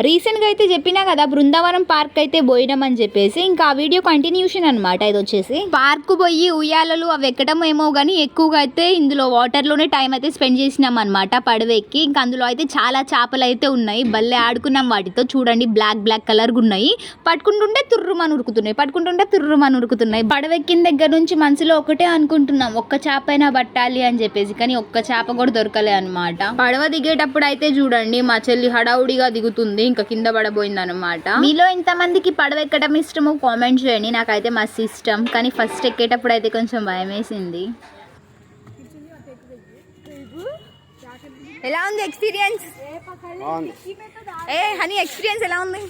రీసెంట్గా అయితే చెప్పినా కదా బృందావనం పార్క్ అయితే పోయినామని చెప్పేసి, ఇంకా ఆ వీడియో కంటిన్యూషన్ అనమాట. ఇది వచ్చేసి పార్క్ పోయి ఉయ్యాలలు అవి ఎక్కడం ఏమో కానీ ఎక్కువగా అయితే ఇందులో వాటర్లోనే టైం అయితే స్పెండ్ చేసినాం అనమాట పడవెక్కి. ఇంకా అందులో అయితే చాలా చేపలు అయితే ఉన్నాయి, భలే ఆడుకున్నాం వాటితో. చూడండి బ్లాక్ కలర్గా ఉన్నాయి, పట్టుకుంటుంటే తుర్రుమని ఉరుకుతున్నాయి. పడవెక్కిన దగ్గర నుంచి మనసులో ఒకటే అనుకుంటున్నాం, ఒక్క చేప అయినా పట్టాలి అని చెప్పేసి, కానీ ఒక్క చేప కూడా దొరకలే అనమాట. పడవ దిగేటప్పుడు అయితే చూడండి మా చెల్లి హడావుడిగా దిగుతుంది, ఇంకా కింద పడబోయింది అనమాట. మీలో ఇంతమందికి పడవ ఎక్కడం ఇష్టమో కామెంట్ చేయండి. నాకైతే మస్తు ఇష్టం, కానీ ఫస్ట్ ఎక్కేటప్పుడు అయితే కొంచెం భయం వేసింది. ఎలా ఉంది ఎక్స్పీరియన్స్? హనీ ఎక్స్పీరియన్స్ ఎలా ఉంది?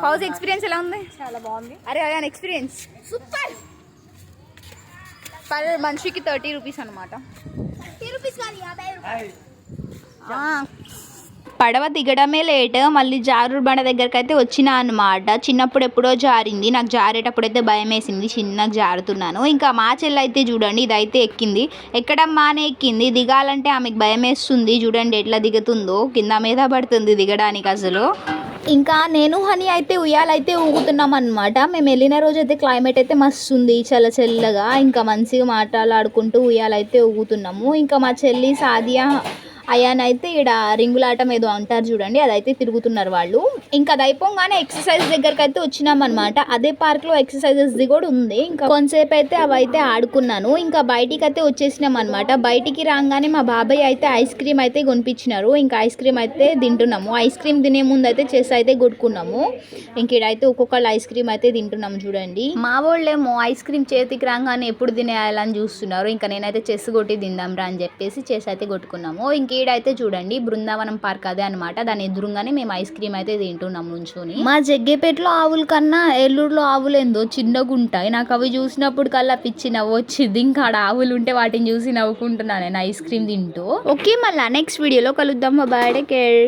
హౌస్ ఎక్స్పీరియన్స్ ఎలా ఉంది? చాలా బాగుంది. అరే అయాన్ ఎక్స్పీరియన్స్ సూపర్. పర్ మనిషికి 30 రూపీస్ అనమాట. పడవ దిగడమే లేట్, మళ్ళీ జారుడు బండ దగ్గరికి అయితే వచ్చినా అనమాట. చిన్నప్పుడు ఎప్పుడో జారింది, నాకు జారేటప్పుడు అయితే భయం వేసింది, చిన్నగా జారుతున్నాను. ఇంకా మా చెల్లి అయితే చూడండి ఇదైతే ఎక్కింది, ఎక్కడం మానే ఎక్కింది. దిగాలంటే ఆమెకు భయం వేస్తుంది, చూడండి ఎట్లా దిగుతుందో, కింద మీద పడుతుంది దిగడానికి అసలు. ఇంకా నేను హనీ అయితే ఉయ్యాలైతే ఊగుతున్నాం అనమాట. మేము వెళ్ళిన రోజు అయితే క్లైమేట్ అయితే మస్తు ఉంది, చాలా చల్లగా. ఇంకా మంచిగా మాట్లాడుకుంటూ ఉయ్యాలైతే ఊగుతున్నాము. ఇంకా మా చెల్లి సాదియా అయాన్ అయితే ఇక్కడ రింగులాటం ఏదో అంటారు చూడండి, అదైతే తిరుగుతున్నారు వాళ్ళు. ఇంకా అది అయిపోగానే ఎక్సర్సైజ్ దగ్గరికి అయితే వచ్చినాం అనమాట. అదే పార్క్ లో ఎక్సర్సైజెస్ కూడా ఉంది. ఇంకా కొంతసేపు అయితే అవి అయితే ఆడుకున్నాను. ఇంకా బయటికి అయితే వచ్చేసినాం అనమాట. బయటికి రాగానే మా బాబాయ్ అయితే ఐస్ క్రీమ్ అయితే కొనిపించినారు. ఇంకా ఐస్ క్రీమ్ అయితే తింటున్నాము. ఐస్ క్రీమ్ తినే ముందు అయితే చెస్ అయితే కొట్టుకున్నాము. ఇంక ఇడైతే ఒక్కొక్కళ్ళు ఐస్ క్రీమ్ అయితే తింటున్నాము చూడండి. మా వాళ్ళేమో ఐస్ క్రీమ్ చేతికి రాగానే ఎప్పుడు తినేయాలని చూస్తున్నారు. ఇంకా నేనైతే చెస్ కొట్టి తిందాం రా అని చెప్పేసి చెస్ అయితే కొట్టుకున్నాము. ఇంక ఈడైతే చూడండి బృందావనం పార్క్ అదే అనమాట, దాని ఎదురుగానే మేము ఐస్ క్రీమ్ అయితే తింటున్నాం నుంచొని. మా జగ్గేపేటలో ఆవుల కన్నా ఏలూరులో ఆవులు ఏందో చిన్నగా ఉంటాయి. నాకు అవి చూసినప్పుడు కల్లా పిచ్చి నవ్వు వచ్చింది. ఇంకా ఆడ ఆవులు ఉంటే వాటిని చూసి నవ్వుకుంటున్నాను నేను ఐస్ క్రీమ్ తింటూ. ఓకే, మళ్ళీ నెక్స్ట్ వీడియోలో కలుద్దాం. Bye, take care.